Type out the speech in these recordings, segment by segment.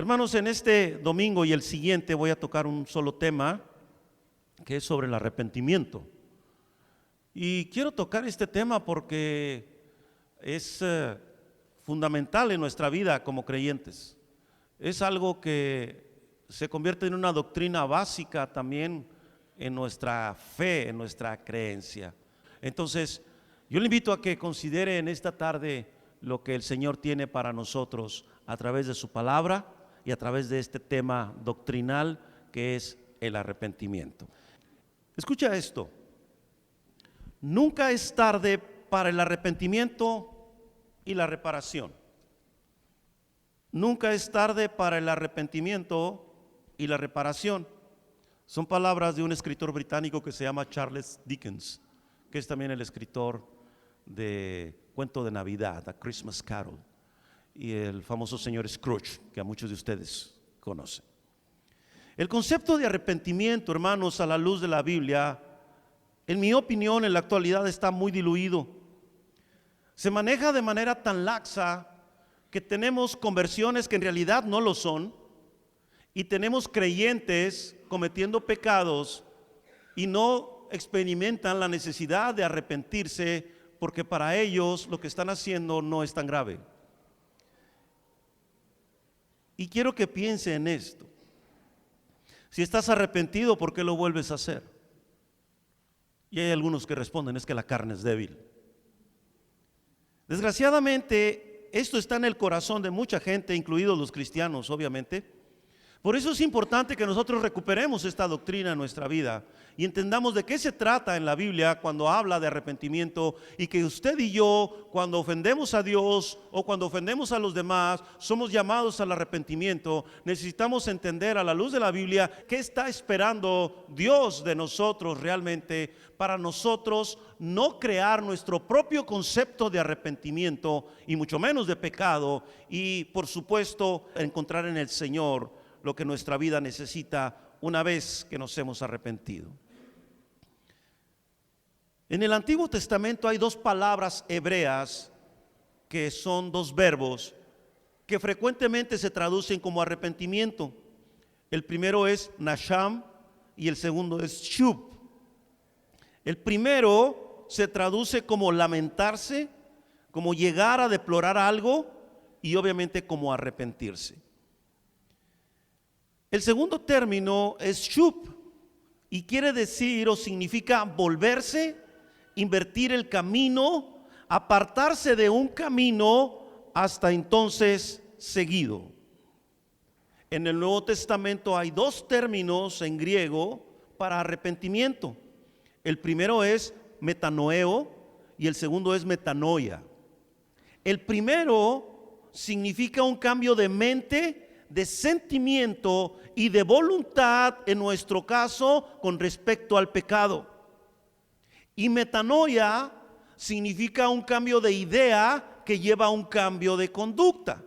Hermanos, en este domingo y el siguiente voy a tocar un solo tema, que es sobre el arrepentimiento. Y quiero tocar este tema porque es fundamental en nuestra vida como creyentes. Es algo que se convierte en una doctrina básica también en nuestra fe, en nuestra creencia. Entonces, yo le invito a que considere en esta tarde lo que el Señor tiene para nosotros a través de su palabra y a través de este tema doctrinal que es el arrepentimiento. Escucha esto: nunca es tarde para el arrepentimiento y la reparación. Nunca es tarde para el arrepentimiento y la reparación. Son palabras de un escritor británico que se llama Charles Dickens, que es también el escritor de Cuento de Navidad, A Christmas Carol, y el famoso señor Scrooge, que a muchos de ustedes conocen. El concepto de arrepentimiento, hermanos, a la luz de la Biblia, en mi opinión, en la actualidad está muy diluido. Se maneja de manera tan laxa que tenemos conversiones que en realidad no lo son, y tenemos creyentes cometiendo pecados y no experimentan la necesidad de arrepentirse porque para ellos lo que están haciendo no es tan grave. Y quiero que piense en esto: si estás arrepentido, ¿por qué lo vuelves a hacer? Y hay algunos que responden: es que la carne es débil. Desgraciadamente, esto está en el corazón de mucha gente, incluidos los cristianos, obviamente. Por eso es importante que nosotros recuperemos esta doctrina en nuestra vida y entendamos de qué se trata en la Biblia cuando habla de arrepentimiento, y que usted y yo, cuando ofendemos a Dios o cuando ofendemos a los demás, somos llamados al arrepentimiento. Necesitamos entender a la luz de la Biblia qué está esperando Dios de nosotros realmente, para nosotros no crear nuestro propio concepto de arrepentimiento y mucho menos de pecado, y por supuesto encontrar en el Señor lo que nuestra vida necesita una vez que nos hemos arrepentido. En el Antiguo Testamento hay dos palabras hebreas que son dos verbos que frecuentemente se traducen como arrepentimiento. El primero es nasham y el segundo es shub. El primero se traduce como lamentarse, como llegar a deplorar algo, y obviamente como arrepentirse. El segundo término es shub y quiere decir o significa volverse, invertir el camino, apartarse de un camino hasta entonces seguido. En el Nuevo Testamento hay dos términos en griego para arrepentimiento. El primero es metanoeo y el segundo es metanoia. El primero significa un cambio de mente, de sentimiento y de voluntad, en nuestro caso, con respecto al pecado. Y metanoia significa un cambio de idea que lleva a un cambio de conducta.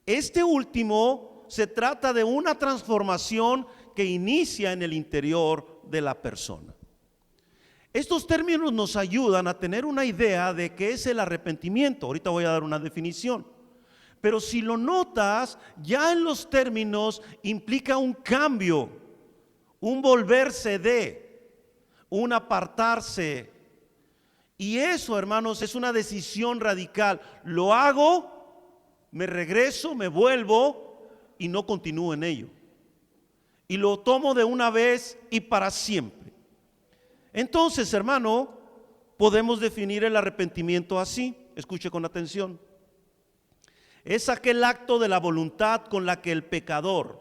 Este último se trata de una transformación que inicia en el interior de la persona. Estos términos nos ayudan a tener una idea de qué es el arrepentimiento. Ahorita voy a dar una definición. Pero si lo notas, ya en los términos implica un cambio, un volverse de, un apartarse. Y eso, hermanos, es una decisión radical. Lo hago, me regreso, me vuelvo y no continúo en ello. Y lo tomo de una vez y para siempre. Entonces, hermano, podemos definir el arrepentimiento así. Escuche con atención. Es aquel acto de la voluntad con la que el pecador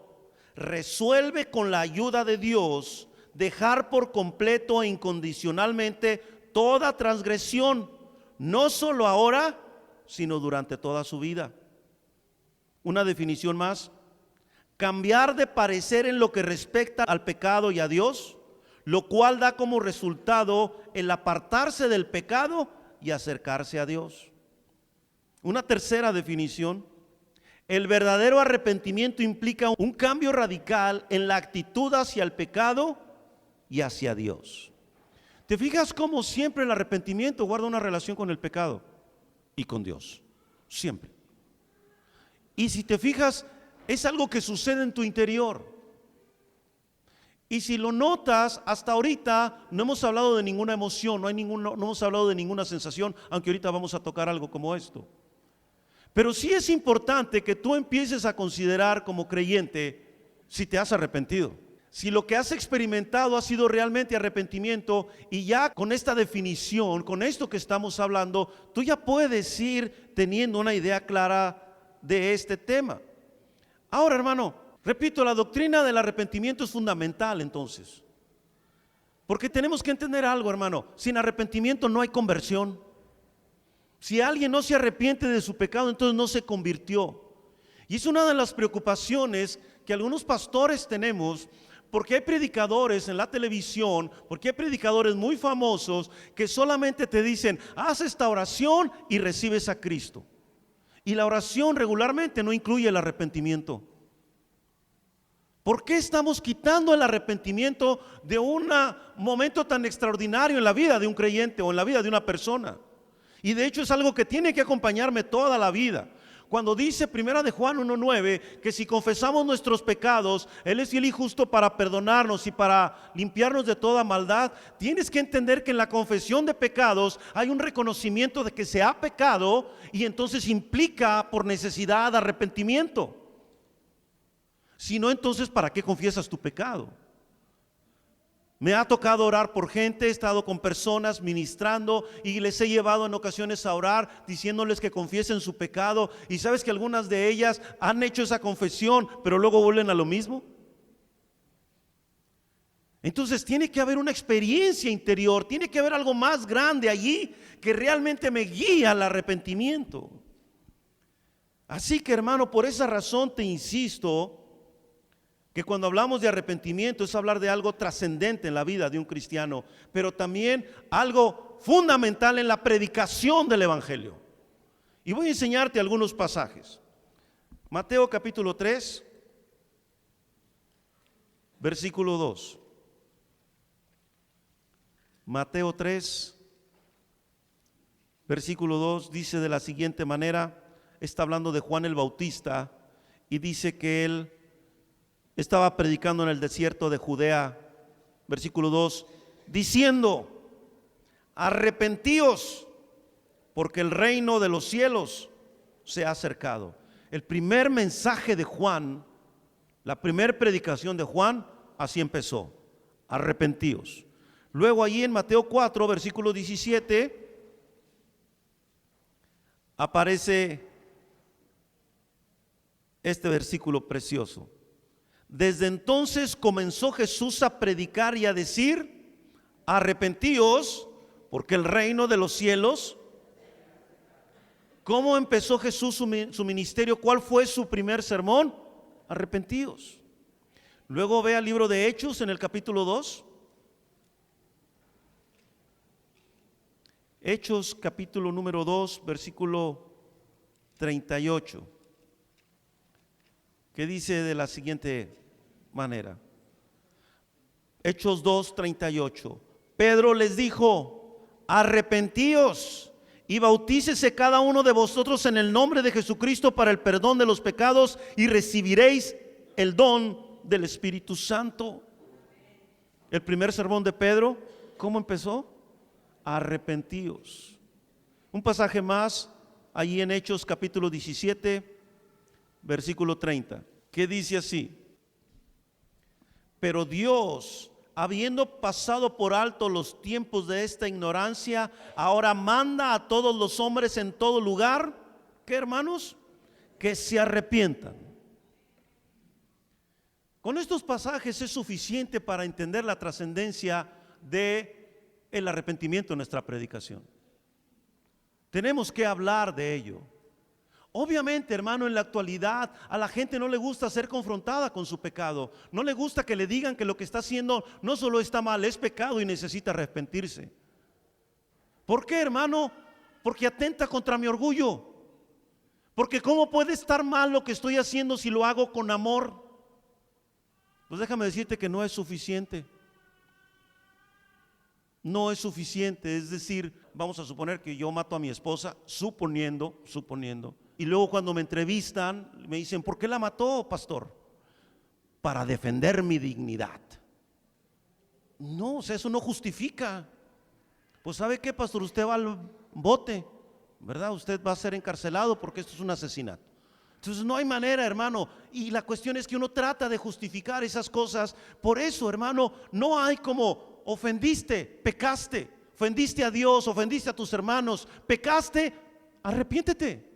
resuelve, con la ayuda de Dios, dejar por completo e incondicionalmente toda transgresión, no solo ahora, sino durante toda su vida. Una definición más: cambiar de parecer en lo que respecta al pecado y a Dios, lo cual da como resultado el apartarse del pecado y acercarse a Dios. Una tercera definición: el verdadero arrepentimiento implica un cambio radical en la actitud hacia el pecado y hacia Dios. ¿Te fijas cómo siempre el arrepentimiento guarda una relación con el pecado y con Dios? Siempre. Y si te fijas, es algo que sucede en tu interior. Y si lo notas, hasta ahorita no hemos hablado de ninguna emoción, no hemos hablado de ninguna sensación, aunque ahorita vamos a tocar algo como esto. Pero sí es importante que tú empieces a considerar como creyente si te has arrepentido. Si lo que has experimentado ha sido realmente arrepentimiento, y ya con esta definición, con esto que estamos hablando, tú ya puedes ir teniendo una idea clara de este tema. Ahora, hermano, repito, la doctrina del arrepentimiento es fundamental entonces. Porque tenemos que entender algo, hermano. Sin arrepentimiento no hay conversión. Si alguien no se arrepiente de su pecado, entonces no se convirtió. Y es una de las preocupaciones que algunos pastores tenemos, porque hay predicadores en la televisión, porque hay predicadores muy famosos que solamente te dicen: haz esta oración y recibes a Cristo. Y la oración regularmente no incluye el arrepentimiento. ¿Por qué estamos quitando el arrepentimiento de un momento tan extraordinario en la vida de un creyente o en la vida de una persona? Y de hecho es algo que tiene que acompañarme toda la vida. Cuando dice Primera de Juan 1:9 que si confesamos nuestros pecados, Él es fiel y justo para perdonarnos y para limpiarnos de toda maldad, tienes que entender que en la confesión de pecados hay un reconocimiento de que se ha pecado, y entonces implica por necesidad arrepentimiento. Si no, entonces ¿para qué confiesas tu pecado? Me ha tocado orar por gente, he estado con personas ministrando y les he llevado en ocasiones a orar diciéndoles que confiesen su pecado, y sabes que algunas de ellas han hecho esa confesión pero luego vuelven a lo mismo. Entonces tiene que haber una experiencia interior, tiene que haber algo más grande allí que realmente me guía al arrepentimiento. Así que, hermano, por esa razón te insisto que cuando hablamos de arrepentimiento es hablar de algo trascendente en la vida de un cristiano, pero también algo fundamental en la predicación del evangelio. Y voy a enseñarte algunos pasajes. Mateo capítulo 3, versículo 2. Mateo 3, versículo 2 dice de la siguiente manera. Está hablando de Juan el Bautista y dice que él estaba predicando en el desierto de Judea, versículo 2, diciendo: arrepentíos, porque el reino de los cielos se ha acercado. El primer mensaje de Juan, la primera predicación de Juan, así empezó: arrepentíos. Luego allí en Mateo 4, versículo 17, aparece este versículo precioso. Desde entonces comenzó Jesús a predicar y a decir: arrepentíos, porque el reino de los cielos. ¿Cómo empezó Jesús su ministerio? ¿Cuál fue su primer sermón? Arrepentíos. Luego ve al libro de Hechos en el capítulo 2. Hechos capítulo número 2, versículo 38. Que dice de la siguiente manera. Hechos 2:38. Pedro les dijo: arrepentíos y bautícese cada uno de vosotros en el nombre de Jesucristo para el perdón de los pecados, y recibiréis el don del Espíritu Santo. El primer sermón de Pedro, ¿cómo empezó? Arrepentíos. Un pasaje más allí en Hechos capítulo 17, versículo 30, que dice así: pero Dios, habiendo pasado por alto los tiempos de esta ignorancia, ahora manda a todos los hombres en todo lugar, ¿qué, hermanos? Que se arrepientan. Con estos pasajes es suficiente para entender la trascendencia de el arrepentimiento en nuestra predicación. Tenemos que hablar de ello. Obviamente, hermano, en la actualidad a la gente no le gusta ser confrontada con su pecado. No le gusta que le digan que lo que está haciendo no solo está mal, es pecado y necesita arrepentirse. ¿Por qué, hermano? Porque atenta contra mi orgullo. Porque ¿cómo puede estar mal lo que estoy haciendo si lo hago con amor? Pues déjame decirte que no es suficiente. No es suficiente. Es decir, vamos a suponer que yo mato a mi esposa, suponiendo, Y luego cuando me entrevistan, me dicen, ¿por qué la mató, pastor? Para defender mi dignidad. No, o sea, eso no justifica. Pues ¿sabe qué, pastor? Usted va al bote, ¿verdad? Usted va a ser encarcelado porque esto es un asesinato. Entonces no hay manera, hermano. Y la cuestión es que uno trata de justificar esas cosas. Por eso, hermano, no hay como ofendiste, pecaste, ofendiste a Dios, ofendiste a tus hermanos, pecaste, arrepiéntete.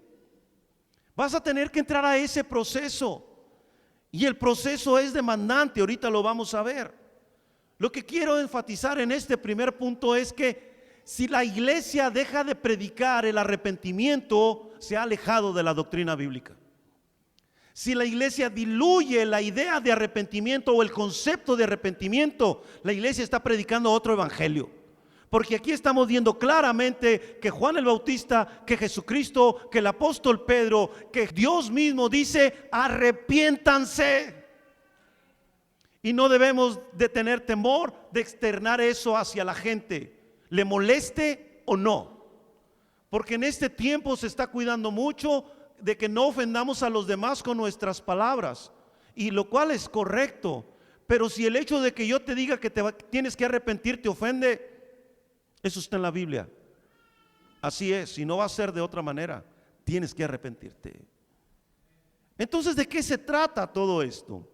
Vas a tener que entrar a ese proceso. Y el proceso es demandante, ahorita lo vamos a ver. Lo que quiero enfatizar en este primer punto es que si la iglesia deja de predicar el arrepentimiento, se ha alejado de la doctrina bíblica. Si la iglesia diluye la idea de arrepentimiento o el concepto de arrepentimiento, la iglesia está predicando otro evangelio. Porque aquí estamos viendo claramente que Juan el Bautista, que Jesucristo, que el apóstol Pedro, que Dios mismo dice, arrepiéntanse. Y no debemos de tener temor de externar eso hacia la gente, le moleste o no. Porque en este tiempo se está cuidando mucho de que no ofendamos a los demás con nuestras palabras, y lo cual es correcto. Pero si el hecho de que yo te diga que tienes que arrepentir te ofende, eso está en la Biblia. Así es, y no va a ser de otra manera. Tienes que arrepentirte. Entonces, ¿de qué se trata todo esto?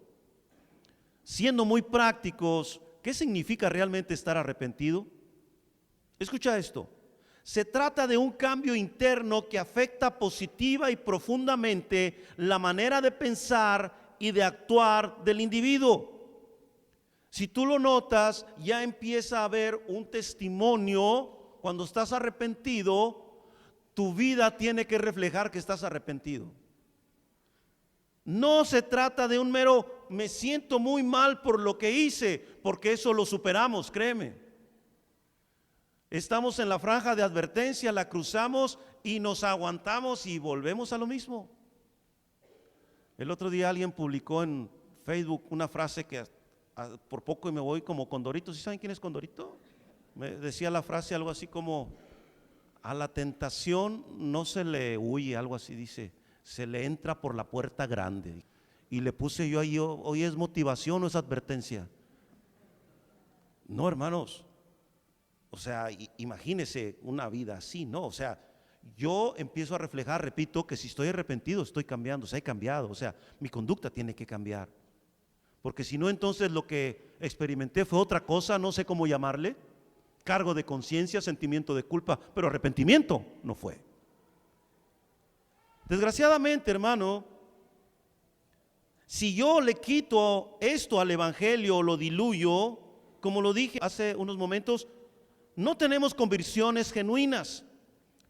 Siendo muy prácticos, ¿qué significa realmente estar arrepentido? Escucha esto. Se trata de un cambio interno que afecta positiva y profundamente la manera de pensar y de actuar del individuo. Si tú lo notas, ya empieza a haber un testimonio. Cuando estás arrepentido, tu vida tiene que reflejar que estás arrepentido. No se trata de un mero me siento muy mal por lo que hice, porque eso lo superamos, créeme. Estamos en la franja de advertencia, la cruzamos y nos aguantamos y volvemos a lo mismo. El otro día alguien publicó en Facebook una frase que por poco me voy como Condorito. ¿Sí saben quién es Condorito? Me decía la frase algo así como: a la tentación no se le huye, algo así dice, se le entra por la puerta grande. Y le puse yo ahí, hoy es motivación o es advertencia. No, hermanos. O sea, imagínese una vida así, ¿no? O sea, yo empiezo a reflejar, repito, que si estoy arrepentido, estoy cambiando, o sea, he cambiado, o sea, mi conducta tiene que cambiar. Porque si no, entonces lo que experimenté fue otra cosa, no sé cómo llamarle, cargo de conciencia, sentimiento de culpa, pero arrepentimiento no fue. Desgraciadamente, hermano, si yo le quito esto al evangelio, lo diluyo, como lo dije hace unos momentos, no tenemos conversiones genuinas,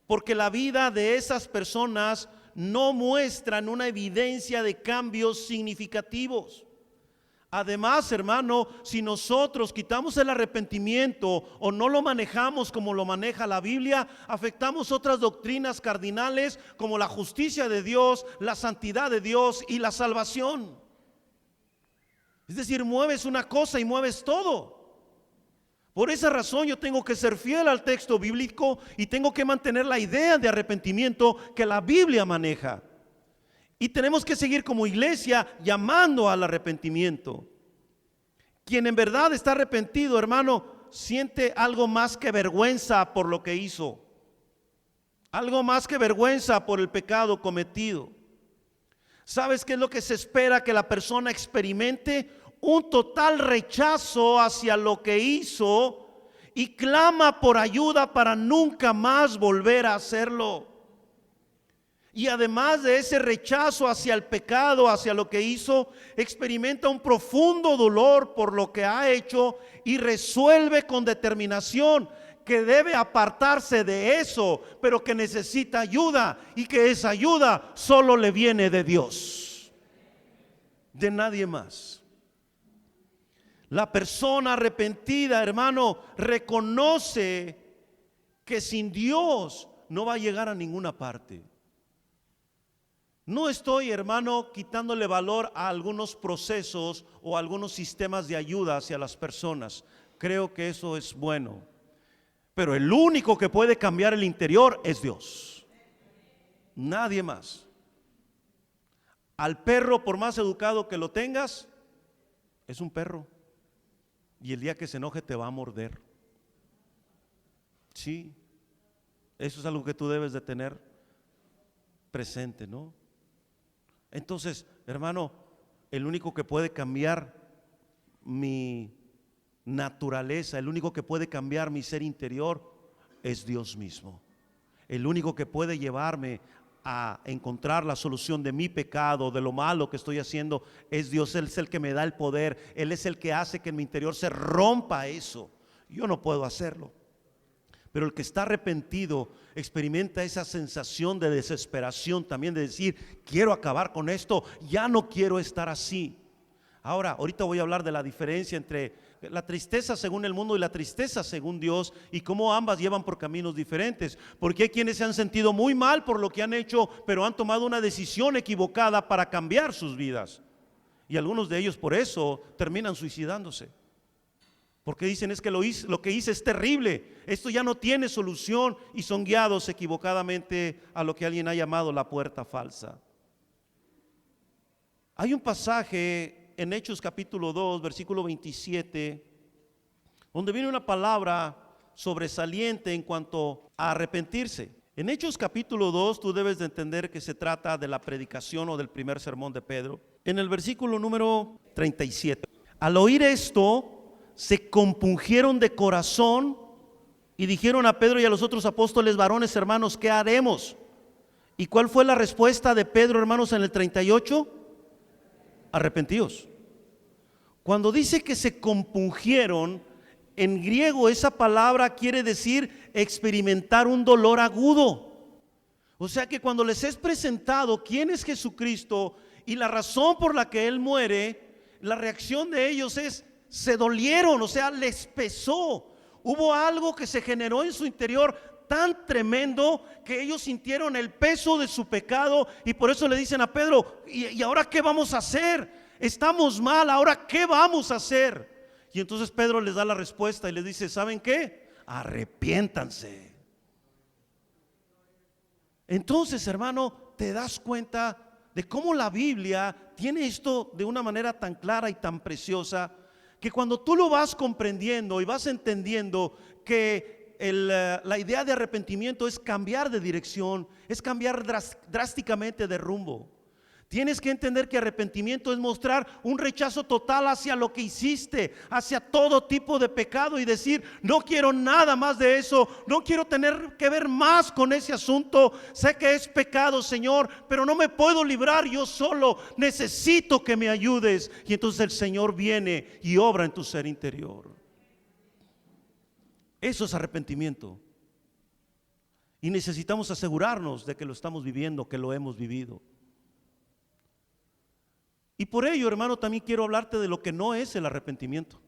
porque la vida de esas personas no muestran una evidencia de cambios significativos. Además, hermano, si nosotros quitamos el arrepentimiento o no lo manejamos como lo maneja la Biblia, afectamos otras doctrinas cardinales como la justicia de Dios, la santidad de Dios y la salvación. Es decir, mueves una cosa y mueves todo. Por esa razón yo tengo que ser fiel al texto bíblico y tengo que mantener la idea de arrepentimiento que la Biblia maneja. Y tenemos que seguir como iglesia llamando al arrepentimiento. Quien en verdad está arrepentido, hermano, siente algo más que vergüenza por lo que hizo. Algo más que vergüenza por el pecado cometido. ¿Sabes qué es lo que se espera que la persona experimente? Un total rechazo hacia lo que hizo y clama por ayuda para nunca más volver a hacerlo. Y además de ese rechazo hacia el pecado, hacia lo que hizo, experimenta un profundo dolor por lo que ha hecho y resuelve con determinación que debe apartarse de eso, pero que necesita ayuda y que esa ayuda solo le viene de Dios, de nadie más. La persona arrepentida, hermano, reconoce que sin Dios no va a llegar a ninguna parte. No estoy, hermano, quitándole valor a algunos procesos o a algunos sistemas de ayuda hacia las personas. Creo que eso es bueno. Pero el único que puede cambiar el interior es Dios. Nadie más. Al perro, por más educado que lo tengas, es un perro. Y el día que se enoje te va a morder. Sí, eso es algo que tú debes de tener presente, ¿no? Entonces, hermano, el único que puede cambiar mi naturaleza, el único que puede cambiar mi ser interior es Dios mismo. El único que puede llevarme a encontrar la solución de mi pecado, de lo malo que estoy haciendo, es Dios. Él es el que me da el poder, Él es el que hace que en mi interior se rompa eso. Yo no puedo hacerlo. Pero el que está arrepentido experimenta esa sensación de desesperación también, de decir, quiero acabar con esto, ya no quiero estar así. Ahorita voy a hablar de la diferencia entre la tristeza según el mundo y la tristeza según Dios, y cómo ambas llevan por caminos diferentes. Porque hay quienes se han sentido muy mal por lo que han hecho, pero han tomado una decisión equivocada para cambiar sus vidas. Y algunos de ellos por eso terminan suicidándose. Porque dicen, es que lo que hice es terrible, esto ya no tiene solución, y son guiados equivocadamente a lo que alguien ha llamado la puerta falsa. Hay un pasaje en Hechos capítulo 2, versículo 27, donde viene una palabra sobresaliente en cuanto a arrepentirse. En Hechos capítulo 2 tú debes de entender que se trata de la predicación o del primer sermón de Pedro. En el versículo número 37, al oír esto, se compungieron de corazón y dijeron a Pedro y a los otros apóstoles: varones, hermanos, ¿qué haremos? ¿Y cuál fue la respuesta de Pedro, hermanos, en el 38? Arrepentíos. Cuando dice que se compungieron, en griego esa palabra quiere decir experimentar un dolor agudo. O sea que cuando les es presentado quién es Jesucristo y la razón por la que Él muere, la reacción de ellos es: se dolieron, o sea, les pesó. Hubo algo que se generó en su interior tan tremendo que ellos sintieron el peso de su pecado, y por eso le dicen a Pedro: ¿y ahora qué vamos a hacer? Estamos mal, ¿ahora qué vamos a hacer? Y entonces Pedro les da la respuesta y les dice: ¿saben qué? Arrepiéntanse. Entonces, hermano, te das cuenta de cómo la Biblia tiene esto de una manera tan clara y tan preciosa, que cuando tú lo vas comprendiendo y vas entendiendo que la idea de arrepentimiento es cambiar de dirección, es cambiar drásticamente de rumbo. Tienes que entender que arrepentimiento es mostrar un rechazo total hacia lo que hiciste, hacia todo tipo de pecado, y decir: no quiero nada más de eso, no quiero tener que ver más con ese asunto. Sé que es pecado, Señor, pero no me puedo librar yo solo, necesito que me ayudes. Y entonces el Señor viene y obra en tu ser interior. Eso es arrepentimiento. Y necesitamos asegurarnos de que lo estamos viviendo, que lo hemos vivido. Y por ello, hermano, también quiero hablarte de lo que no es el arrepentimiento.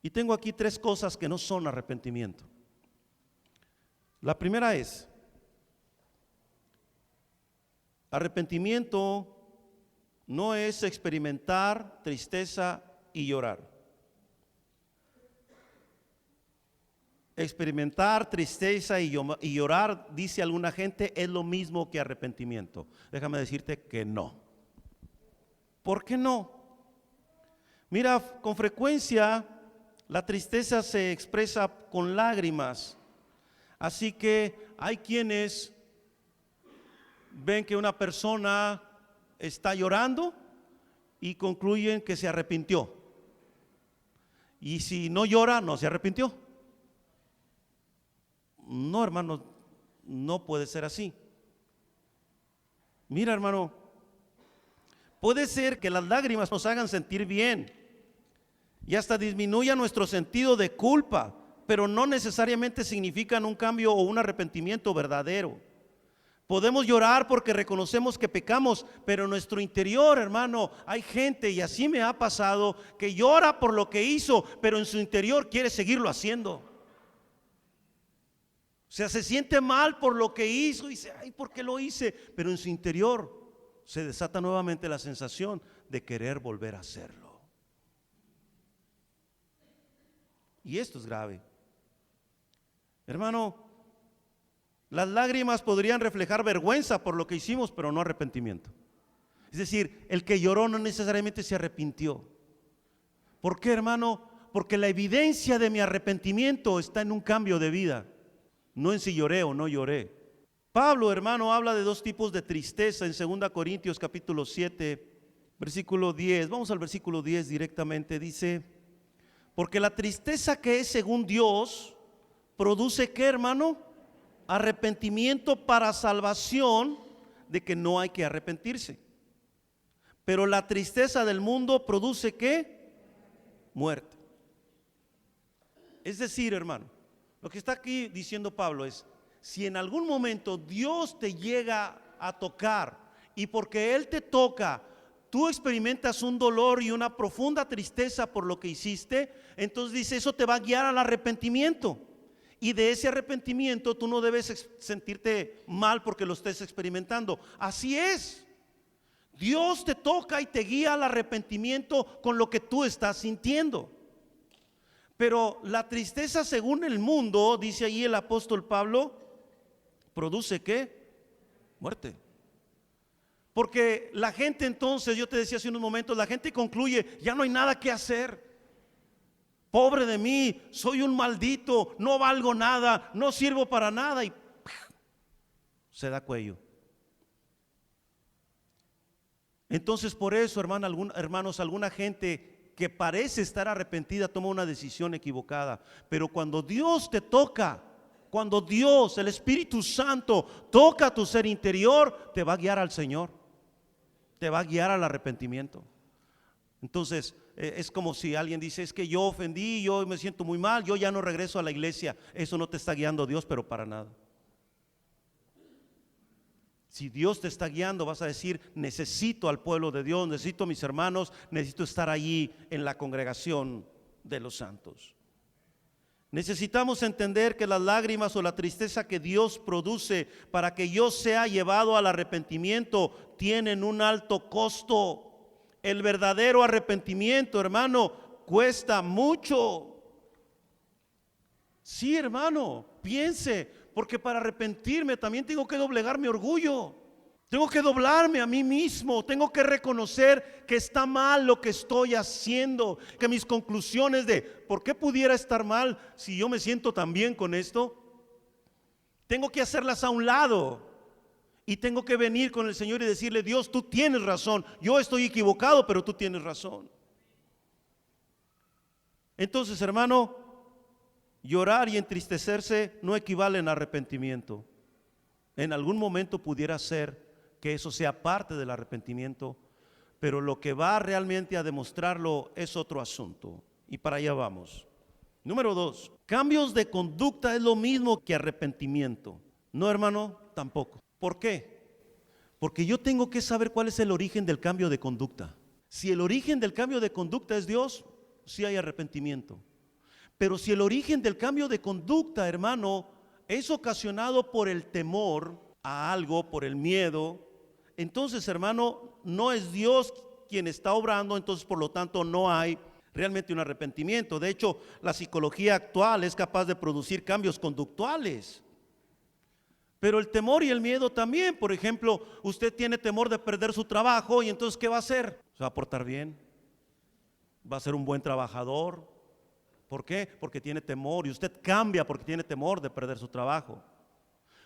Y tengo aquí 3 cosas que no son arrepentimiento. La primera es: arrepentimiento no es experimentar tristeza y llorar. Experimentar tristeza y llorar, dice alguna gente, es lo mismo que arrepentimiento. Déjame decirte que no. ¿Por qué no? Mira, con frecuencia la tristeza se expresa con lágrimas. Así que hay quienes ven que una persona está llorando y concluyen que se arrepintió. Y si no llora, no se arrepintió. No, hermano, no puede ser así. Mira, hermano, puede ser que las lágrimas nos hagan sentir bien y hasta disminuya nuestro sentido de culpa, pero no necesariamente significan un cambio o un arrepentimiento verdadero. Podemos llorar porque reconocemos que pecamos, pero en nuestro interior, hermano, hay gente, y así me ha pasado, que llora por lo que hizo, pero en su interior quiere seguirlo haciendo. O sea, se siente mal por lo que hizo y dice: ay, ¿por qué lo hice? Pero en su interior se desata nuevamente la sensación de querer volver a hacerlo. Y esto es grave. Hermano, las lágrimas podrían reflejar vergüenza por lo que hicimos, pero no arrepentimiento. Es decir, el que lloró no necesariamente se arrepintió. ¿Por qué, hermano? Porque la evidencia de mi arrepentimiento está en un cambio de vida, no en si lloré o no lloré. Pablo, hermano, habla de dos tipos de tristeza en 2 Corintios capítulo 7, versículo 10. Vamos al versículo 10 directamente. Dice: porque la tristeza que es según Dios produce, ¿qué, hermano? Arrepentimiento para salvación, de que no hay que arrepentirse. Pero la tristeza del mundo produce, ¿qué? Muerte. Es decir, hermano, lo que está aquí diciendo Pablo es: si en algún momento Dios te llega a tocar y porque Él te toca, tú experimentas un dolor y una profunda tristeza por lo que hiciste, entonces dice, eso te va a guiar al arrepentimiento. Y de ese arrepentimiento tú no debes sentirte mal porque lo estés experimentando. Así es. Dios te toca y te guía al arrepentimiento con lo que tú estás sintiendo. Pero la tristeza según el mundo, dice ahí el apóstol Pablo, produce ¿qué? Muerte. Porque la gente entonces, yo te decía hace unos momentos, la gente concluye, ya no hay nada que hacer. Pobre de mí, soy un maldito, no valgo nada, no sirvo para nada, y se da cuello. Entonces por eso, hermanos, alguna gente que parece estar arrepentida toma una decisión equivocada. Pero cuando Dios te toca, cuando Dios, el Espíritu Santo, toca tu ser interior, te va a guiar al Señor, te va a guiar al arrepentimiento. Entonces es como si alguien dice, es que yo ofendí, yo me siento muy mal, yo ya no regreso a la iglesia. Eso no te está guiando Dios, pero para nada. Si Dios te está guiando, vas a decir, necesito al pueblo de Dios, necesito a mis hermanos, necesito estar allí en la congregación de los santos. Necesitamos entender que las lágrimas o la tristeza que Dios produce para que yo sea llevado al arrepentimiento tienen un alto costo. El verdadero arrepentimiento, hermano, cuesta mucho. Sí, hermano, piense, porque para arrepentirme también tengo que doblegar mi orgullo. Tengo que doblarme a mí mismo, tengo que reconocer que está mal lo que estoy haciendo, que mis conclusiones de ¿por qué pudiera estar mal si yo me siento tan bien con esto? Tengo que hacerlas a un lado y tengo que venir con el Señor y decirle, Dios, tú tienes razón, yo estoy equivocado, pero tú tienes razón. Entonces, hermano, llorar y entristecerse no equivalen a arrepentimiento. En algún momento pudiera ser que eso sea parte del arrepentimiento, pero lo que va realmente a demostrarlo es otro asunto. Y para allá vamos. Número 2, cambios de conducta es lo mismo que arrepentimiento. No, hermano, tampoco. ¿Por qué? Porque yo tengo que saber cuál es el origen del cambio de conducta. Si el origen del cambio de conducta es Dios, sí hay arrepentimiento. Pero si el origen del cambio de conducta, hermano, es ocasionado por el temor a algo, por el miedo, entonces, hermano, no es Dios quien está obrando, entonces por lo tanto no hay realmente un arrepentimiento. De hecho, la psicología actual es capaz de producir cambios conductuales. Pero el temor y el miedo también. Por ejemplo, usted tiene temor de perder su trabajo y entonces ¿qué va a hacer? Se va a portar bien, va a ser un buen trabajador. ¿Por qué? Porque tiene temor, y usted cambia porque tiene temor de perder su trabajo.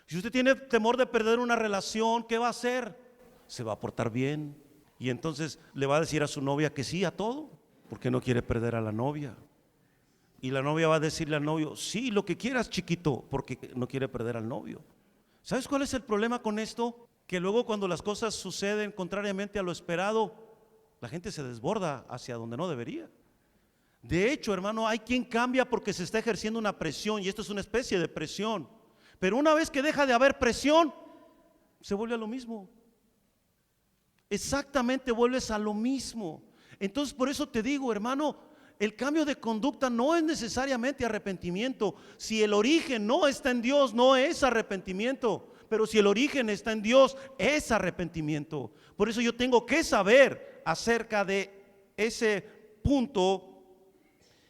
Si usted tiene temor de perder una relación, ¿qué va a hacer? Se va a portar bien, y entonces le va a decir a su novia que sí a todo, porque no quiere perder a la novia. Y la novia va a decirle al novio, sí, lo que quieras, chiquito, porque no quiere perder al novio. ¿Sabes cuál es el problema con esto? Que luego cuando las cosas suceden contrariamente a lo esperado, la gente se desborda hacia donde no debería. De hecho, hermano, hay quien cambia porque se está ejerciendo una presión, y esto es una especie de presión. Pero una vez que deja de haber presión, se vuelve a lo mismo. Exactamente, vuelves a lo mismo. Entonces, por eso te digo, hermano, el cambio de conducta no es necesariamente arrepentimiento. Si el origen no está en Dios, no es arrepentimiento. Pero si el origen está en Dios, es arrepentimiento. Por eso yo tengo que saber acerca de ese punto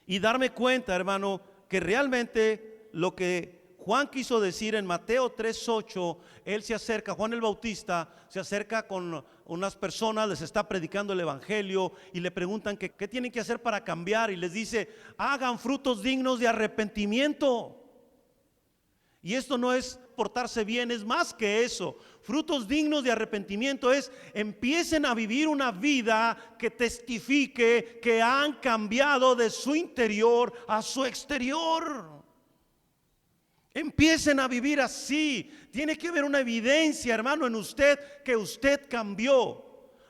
y darme cuenta, hermano, que realmente lo que Juan quiso decir en Mateo 3:8, él se acerca, Juan el Bautista se acerca con unas personas, les está predicando el evangelio y le preguntan que qué tienen que hacer para cambiar, y les dice: hagan frutos dignos de arrepentimiento. Y esto no es portarse bien, es más que eso. Frutos dignos de arrepentimiento es: empiecen a vivir una vida que testifique que han cambiado de su interior a su exterior. Empiecen a vivir así. Tiene que haber una evidencia, hermano, en usted que usted cambió.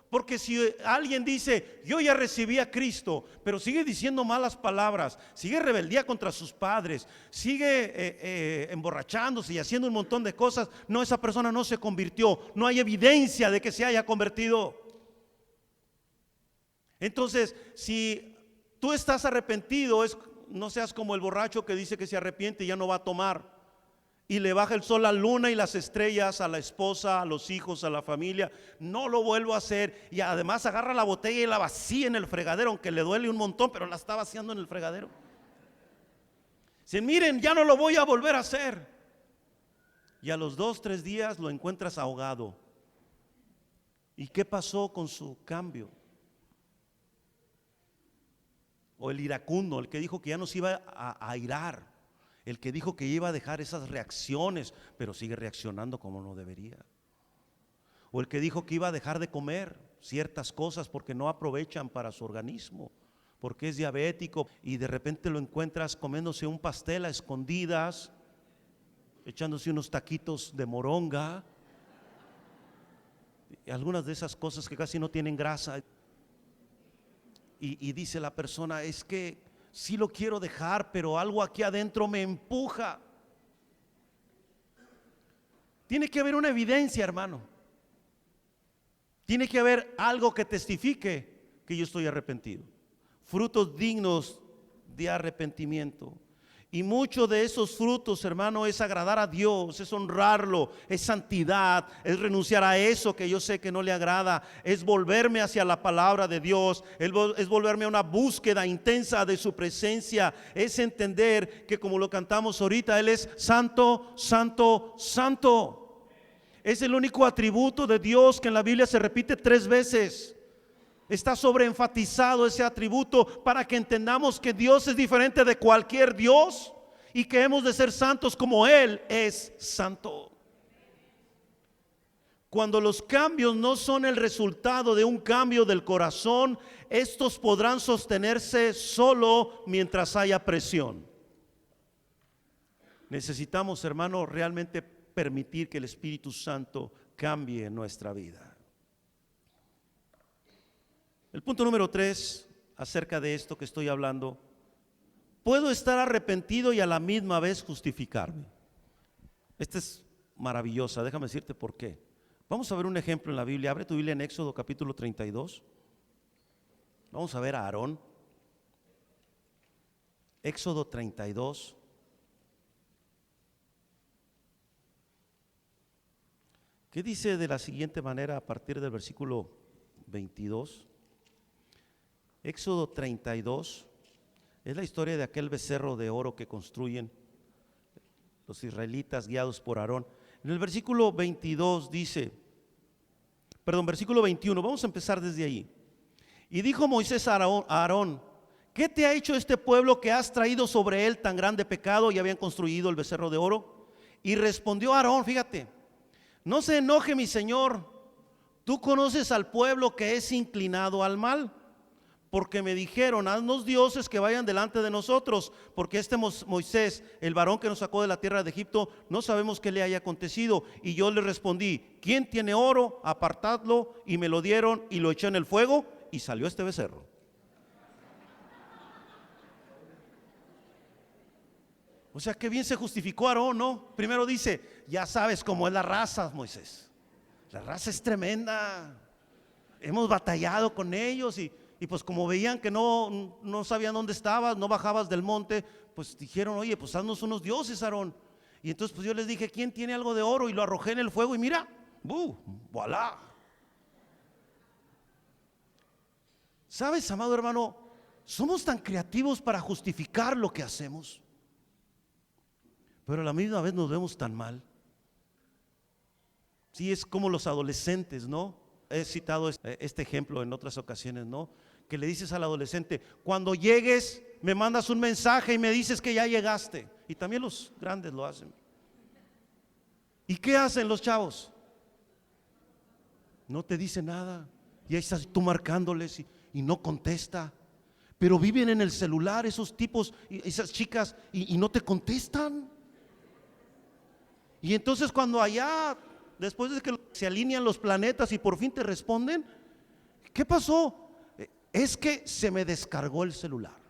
Porque si alguien dice: yo ya recibí a Cristo, pero sigue diciendo malas palabras, sigue rebeldía contra sus padres, sigue emborrachándose y haciendo un montón de cosas, no, esa persona no se convirtió. No hay evidencia de que se haya convertido. Entonces, si tú estás arrepentido, no seas como el borracho que dice que se arrepiente y ya no va a tomar, y le baja el sol, la luna y las estrellas a la esposa, a los hijos, a la familia. No lo vuelvo a hacer. Y además agarra la botella y la vacía en el fregadero, aunque le duele un montón, pero la está vaciando en el fregadero. Dice: miren, ya no lo voy a volver a hacer. Y a los 2-3 días lo encuentras ahogado. ¿Y qué pasó con su cambio? O el iracundo, el que dijo que ya no se iba a airar, el que dijo que iba a dejar esas reacciones, pero sigue reaccionando como no debería. O el que dijo que iba a dejar de comer ciertas cosas porque no aprovechan para su organismo, porque es diabético, y de repente lo encuentras comiéndose un pastel a escondidas, echándose unos taquitos de moronga, y algunas de esas cosas que casi no tienen grasa. Y dice la persona: es que sí lo quiero dejar, pero algo aquí adentro me empuja. Tiene que haber una evidencia, hermano. Tiene que haber algo que testifique que yo estoy arrepentido. Frutos dignos de arrepentimiento. Y muchos de esos frutos, hermano, es agradar a Dios, es honrarlo, es santidad, es renunciar a eso que yo sé que no le agrada, es volverme hacia la palabra de Dios, es volverme a una búsqueda intensa de su presencia, es entender que, como lo cantamos ahorita, Él es santo, santo, santo. Es el único atributo de Dios que en la Biblia se repite 3 veces. Está sobreenfatizado ese atributo para que entendamos que Dios es diferente de cualquier Dios y que hemos de ser santos como Él es santo. Cuando los cambios no son el resultado de un cambio del corazón, estos podrán sostenerse solo mientras haya presión. Necesitamos, hermano, realmente permitir que el Espíritu Santo cambie nuestra vida. El punto número 3, acerca de esto que estoy hablando: puedo estar arrepentido y a la misma vez justificarme. Esta es maravillosa, déjame decirte por qué. Vamos a ver un ejemplo en la Biblia. Abre tu Biblia en Éxodo capítulo 32. Vamos a ver a Aarón. Éxodo 32. ¿Qué dice de la siguiente manera a partir del versículo 22? Éxodo 32 es la historia de aquel becerro de oro que construyen los israelitas guiados por Aarón. En el versículo 22 dice, versículo 21, vamos a empezar desde ahí. Y dijo Moisés a Aarón: ¿qué te ha hecho este pueblo que has traído sobre él tan grande pecado? Y habían construido el becerro de oro. Y respondió Aarón, fíjate: no se enoje mi señor, tú conoces al pueblo que es inclinado al mal, porque me dijeron: haznos dioses que vayan delante de nosotros, porque este Moisés, el varón que nos sacó de la tierra de Egipto, no sabemos qué le haya acontecido. Y yo le respondí: ¿quién tiene oro? Apartadlo. Y me lo dieron y lo eché en el fuego y salió este becerro. O sea, qué bien se justificó Aarón, ¿no? Primero dice: ya sabes cómo es la raza, Moisés. La raza es tremenda. Hemos batallado con ellos y pues como veían que no sabían dónde estabas, no bajabas del monte, pues dijeron: oye, pues haznos unos dioses, Aarón. Y entonces pues yo les dije: ¿quién tiene algo de oro? Y lo arrojé en el fuego y mira, voilà. ¿Sabes, amado hermano? Somos tan creativos para justificar lo que hacemos, pero a la misma vez nos vemos tan mal. Sí, es como los adolescentes, ¿no? he citado este ejemplo en otras ocasiones, ¿no? Que le dices al adolescente: cuando llegues me mandas un mensaje y me dices que ya llegaste. Y también los grandes lo hacen. ¿Y qué hacen los chavos? No te dice nada. Y ahí estás tú marcándoles y no contesta. Pero viven en el celular esos tipos y esas chicas y no te contestan. Y entonces cuando allá, después de que se alinean los planetas y por fin te responden, ¿qué pasó? Es que se me descargó el celular.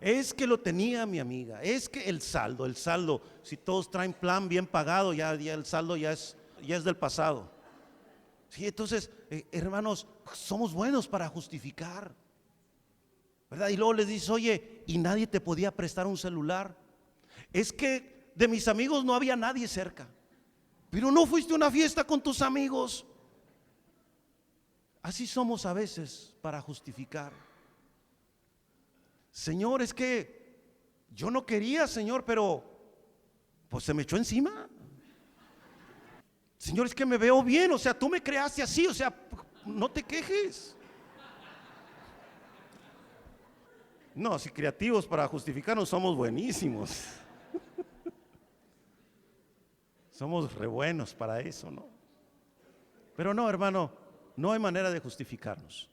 Es que lo tenía mi amiga. Es que el saldo, si todos traen plan bien pagado, ya el saldo ya es del pasado. Sí, entonces, hermanos, somos buenos para justificar, ¿verdad? Y luego les dices: oye, ¿y nadie te podía prestar un celular? Es que de mis amigos no había nadie cerca. Pero no fuiste a una fiesta con tus amigos. Así somos a veces para justificar. Señor, es que yo no quería, Señor, pero pues se me echó encima. Señor, es que me veo bien, o sea, tú me creaste así, o sea, no te quejes. No, si creativos para justificarnos somos buenísimos. Somos re buenos para eso, ¿no? Pero no, hermano, no hay manera de justificarnos.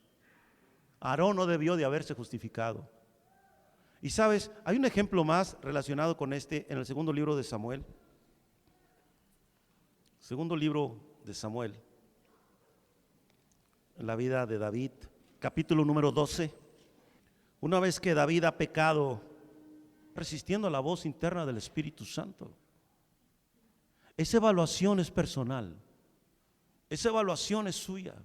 Aarón no debió de haberse justificado. Y sabes, hay un ejemplo más relacionado con este en el segundo libro de Samuel. Segundo libro de Samuel, en la vida de David, capítulo número 12. Una vez que David ha pecado, resistiendo a la voz interna del Espíritu Santo. Esa evaluación es personal. Esa evaluación es suya.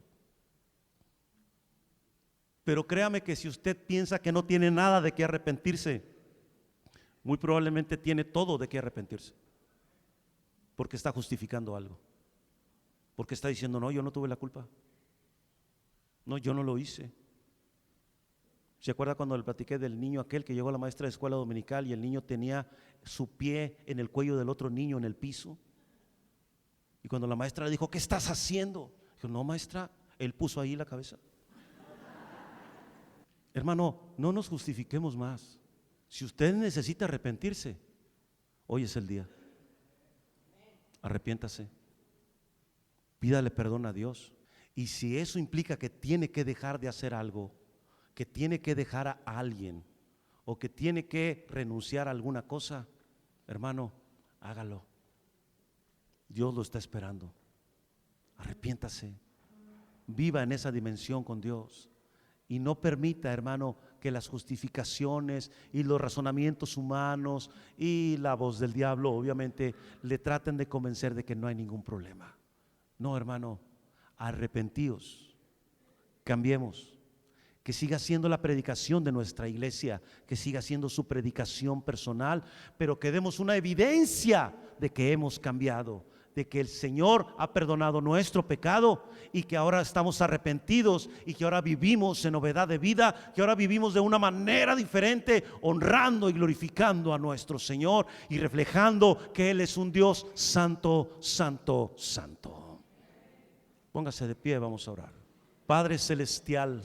Pero créame que si usted piensa que no tiene nada de qué arrepentirse, muy probablemente tiene todo de qué arrepentirse. Porque está justificando algo. Porque está diciendo: no, yo no tuve la culpa. No, yo no lo hice. ¿Se acuerda cuando le platiqué del niño aquel que llegó a la maestra de escuela dominical y el niño tenía su pie en el cuello del otro niño en el piso? Y cuando la maestra le dijo: ¿qué estás haciendo? Dijo: no, maestra, él puso ahí la cabeza. Hermano, no nos justifiquemos más. Si usted necesita arrepentirse, hoy es el día. Arrepiéntase. Pídale perdón a Dios. Y si eso implica que tiene que dejar de hacer algo, que tiene que dejar a alguien, o que tiene que renunciar a alguna cosa, hermano, hágalo. Dios lo está esperando. Arrepiéntase. Viva en esa dimensión con Dios. Y no permita, hermano, que las justificaciones y los razonamientos humanos y la voz del diablo obviamente le traten de convencer de que no hay ningún problema. No, hermano, arrepentíos, cambiemos. Que siga siendo la predicación de nuestra iglesia, que siga siendo su predicación personal, pero que demos una evidencia de que hemos cambiado, de que el Señor ha perdonado nuestro pecado y que ahora estamos arrepentidos y que ahora vivimos en novedad de vida, que ahora vivimos de una manera diferente, honrando y glorificando a nuestro Señor y reflejando que Él es un Dios santo, santo, santo. Póngase de pie, vamos a orar. Padre celestial,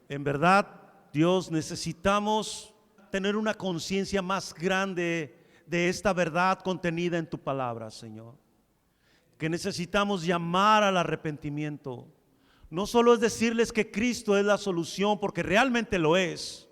en verdad, Dios, necesitamos tener una conciencia más grande de esta verdad contenida en tu palabra, Señor. Que necesitamos llamar al arrepentimiento. No solo es decirles que Cristo es la solución, porque realmente lo es.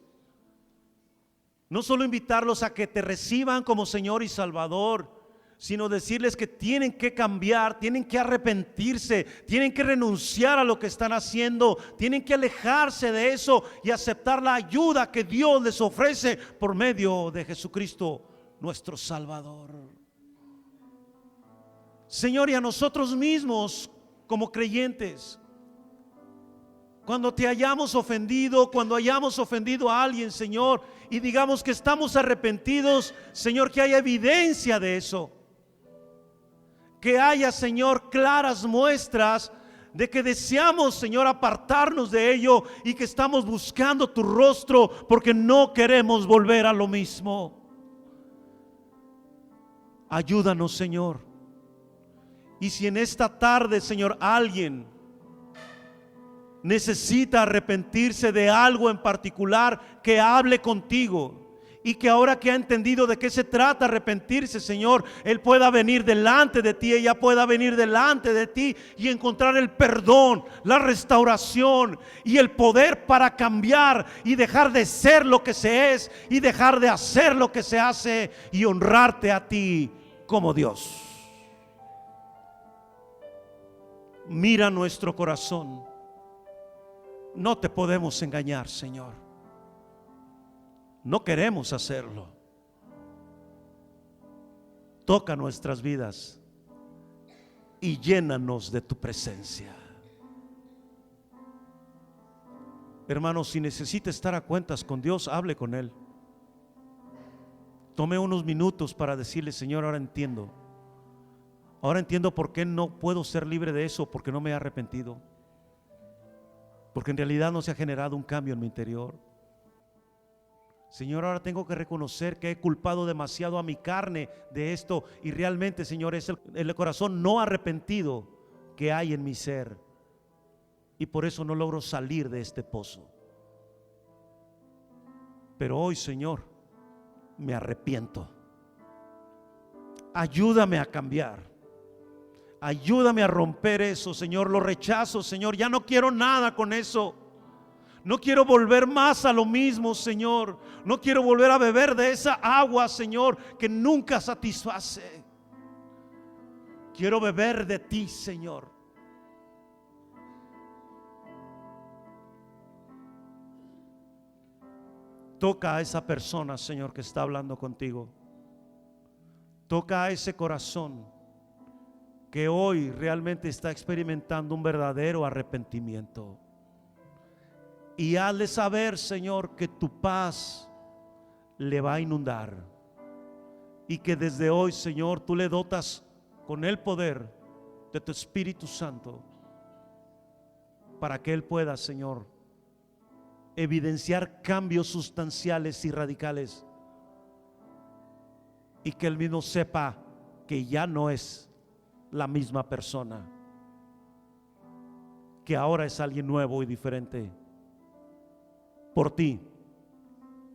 No solo invitarlos a que te reciban como Señor y Salvador, sino decirles que tienen que cambiar, tienen que arrepentirse, tienen que renunciar a lo que están haciendo, tienen que alejarse de eso y aceptar la ayuda que Dios les ofrece por medio de Jesucristo, nuestro Salvador. Señor, y a nosotros mismos como creyentes, cuando te hayamos ofendido, cuando hayamos ofendido a alguien, Señor, y digamos que estamos arrepentidos, Señor, que haya evidencia de eso. Que haya, Señor, claras muestras de que deseamos, Señor, apartarnos de ello y que estamos buscando tu rostro porque no queremos volver a lo mismo. Ayúdanos, Señor. Y si en esta tarde, Señor, alguien necesita arrepentirse de algo en particular, que hable contigo. Y que ahora que ha entendido de qué se trata arrepentirse, Señor, Él pueda venir delante de ti, ella pueda venir delante de ti y encontrar el perdón, la restauración y el poder para cambiar y dejar de ser lo que se es y dejar de hacer lo que se hace y honrarte a ti como Dios. Mira nuestro corazón. No te podemos engañar, Señor. No queremos hacerlo. Toca nuestras vidas y llénanos de tu presencia. Hermano, si necesita estar a cuentas con Dios, hable con Él. Tome unos minutos para decirle: Señor, ahora entiendo. Ahora entiendo por qué no puedo ser libre de eso, porque no me he arrepentido. Porque en realidad no se ha generado un cambio en mi interior. Señor, ahora tengo que reconocer que he culpado demasiado a mi carne de esto, y realmente, Señor, es el corazón no arrepentido que hay en mi ser, y por eso no logro salir de este pozo. Pero hoy, Señor, me arrepiento. Ayúdame a cambiar. Ayúdame a romper eso, Señor. Lo rechazo, Señor. Ya no quiero nada con eso. No quiero volver más a lo mismo, Señor. No quiero volver a beber de esa agua, Señor, que nunca satisface. Quiero beber de ti, Señor. Toca a esa persona, Señor, que está hablando contigo. Toca a ese corazón que hoy realmente está experimentando un verdadero arrepentimiento. Y hazle saber, Señor, que tu paz le va a inundar. Y que desde hoy, Señor, tú le dotas con el poder de tu Espíritu Santo, para que Él pueda, Señor, evidenciar cambios sustanciales y radicales. Y que Él mismo sepa que ya no es la misma persona, que ahora es alguien nuevo y diferente. Por ti,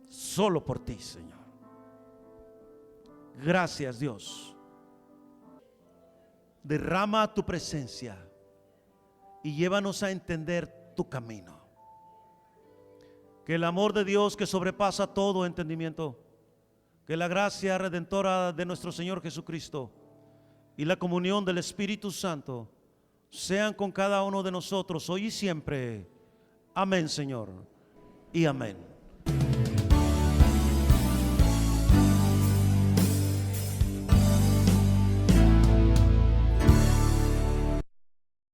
solo por ti, Señor. Gracias, Dios. Derrama tu presencia y llévanos a entender tu camino. Que el amor de Dios, que sobrepasa todo entendimiento, que la gracia redentora de nuestro Señor Jesucristo y la comunión del Espíritu Santo sean con cada uno de nosotros hoy y siempre. Amén, Señor. Y amén.